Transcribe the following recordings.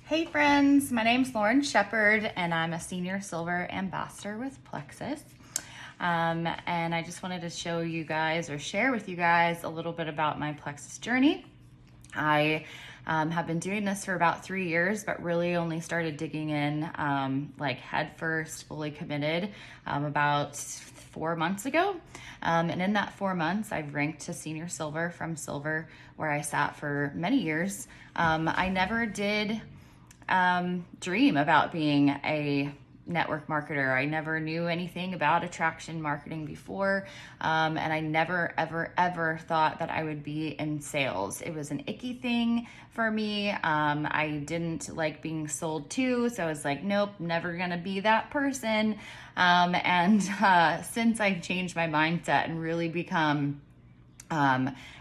Hey friends, my name's Lauren Shepard and I'm a Senior Silver Ambassador with Plexus. And I just wanted to show you guys or share with you guys a little bit about my Plexus journey. I have been doing this for about 3 years, but really only started digging in like head first, fully committed about 4 months ago. And in that 4 months, I've ranked to Senior Silver from Silver, where I sat for many years. I never did dream about being a network marketer. I never knew anything about attraction marketing before, and I never, ever thought that I would be in sales. It was an icky thing for me. I didn't like being sold to, so I was like, nope, never gonna be that person. And since I've changed my mindset and really become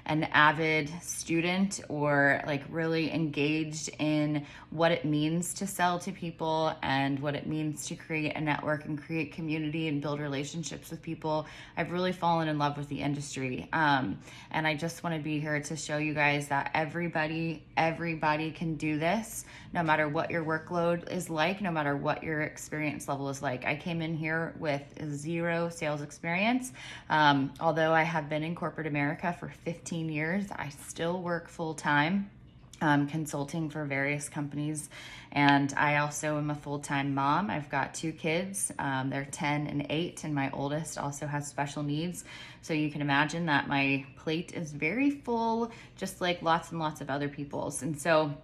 an avid student, or like really engaged in what it means to sell to people and what it means to create a network and create community and build relationships with people, I've really fallen in love with the industry. And I just want to be here to show you guys that everybody can do this, no matter what your workload is like, no matter what your experience level is like. I came in here with 0 sales experience. Although I have been in corporate America for 15 years, I still work full-time consulting for various companies, and I also am a full-time mom. I've got 2 kids. They're 10 and 8, and my oldest also has special needs, so you can imagine that my plate is very full, just like lots and lots of other people's. And so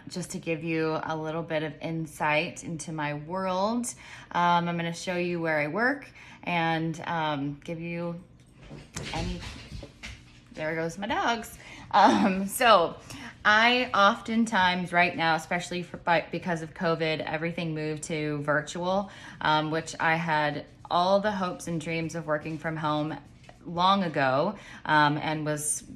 just to give you a little bit of insight into my world, I'm going to show you where I work and give you there goes my dogs. So I oftentimes right now, especially because of COVID, everything moved to virtual, which I had all the hopes and dreams of working from home long ago, and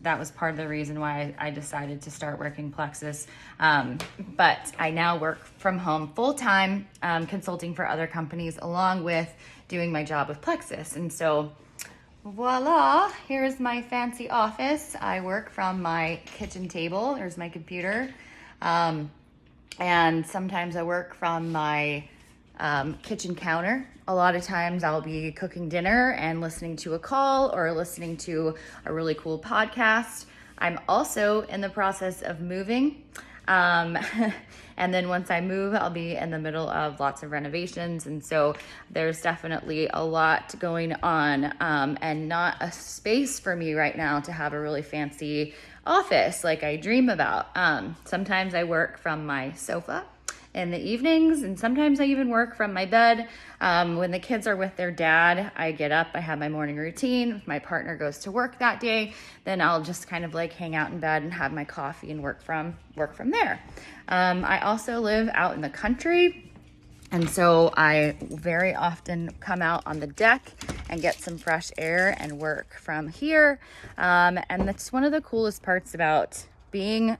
that was part of the reason why I decided to start working Plexus. But I now work from home full-time, consulting for other companies along with doing my job with Plexus. And so voila, here's my fancy office. I work from my kitchen table. There's my computer. And sometimes I work from my kitchen counter. A lot of times I'll be cooking dinner and listening to a call or listening to a really cool podcast. I'm also in the process of moving. And then once I move, I'll be in the middle of lots of renovations. And so there's definitely a lot going on, and not a space for me right now to have a really fancy office like I dream about. Sometimes I work from my sofa in the evenings, and sometimes I even work from my bed. When the kids are with their dad, I get up, I have my morning routine. If my partner goes to work that day, then I'll just kind of like hang out in bed and have my coffee and work from there. I also live out in the country, and so I very often come out on the deck and get some fresh air and work from here. And that's one of the coolest parts about being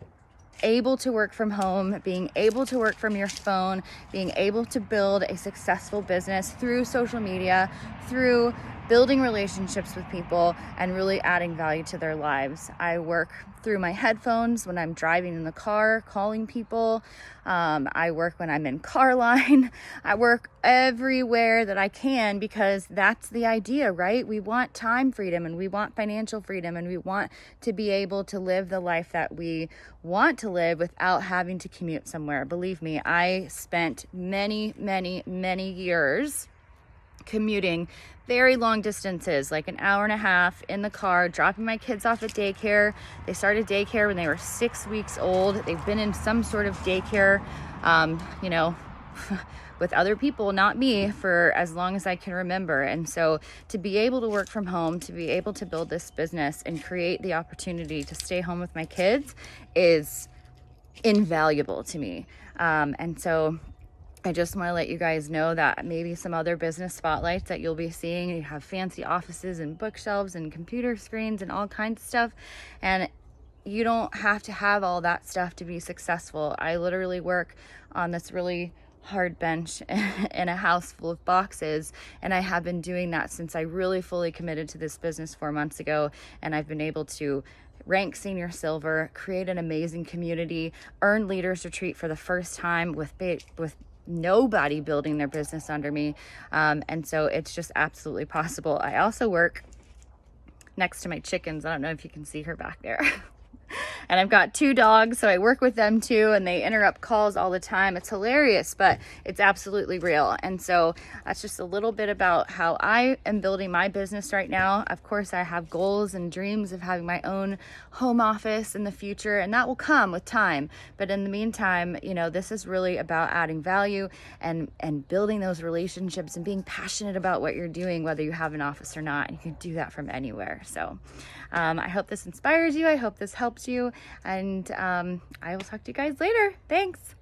able to work from home, being able to work from your phone, being able to build a successful business through social media, through building relationships with people and really adding value to their lives. I work through my headphones when I'm driving in the car, calling people. I work when I'm in car line. I work everywhere that I can, because that's the idea, right? We want time freedom, and we want financial freedom, and we want to be able to live the life that we want to live without having to commute somewhere. Believe me, I spent many years commuting very long distances, like an hour and a half in the car, dropping my kids off at daycare. They started daycare when they were 6 weeks old. They've been in some sort of daycare, with other people, not me, for as long as I can remember. And so to be able to work from home, to be able to build this business and create the opportunity to stay home with my kids is invaluable to me. And so I just want to let you guys know that maybe some other business spotlights that you'll be seeing, you have fancy offices and bookshelves and computer screens and all kinds of stuff. And you don't have to have all that stuff to be successful. I literally work on this really hard bench in a house full of boxes, and I have been doing that since I really fully committed to this business 4 months ago. And I've been able to rank senior silver, create an amazing community, earn Leaders Retreat for the first time with nobody building their business under me. And so it's just absolutely possible. I also work next to my chickens. I don't know if you can see her back there. And I've got 2 dogs, so I work with them too, and they interrupt calls all the time. It's hilarious, but it's absolutely real. And so that's just a little bit about how I am building my business right now. Of course, I have goals and dreams of having my own home office in the future, and that will come with time. But in the meantime, you know, this is really about adding value and building those relationships and being passionate about what you're doing, whether you have an office or not. And you can do that from anywhere. So I hope this inspires you. I hope this helps you. And I will talk to you guys later. Thanks.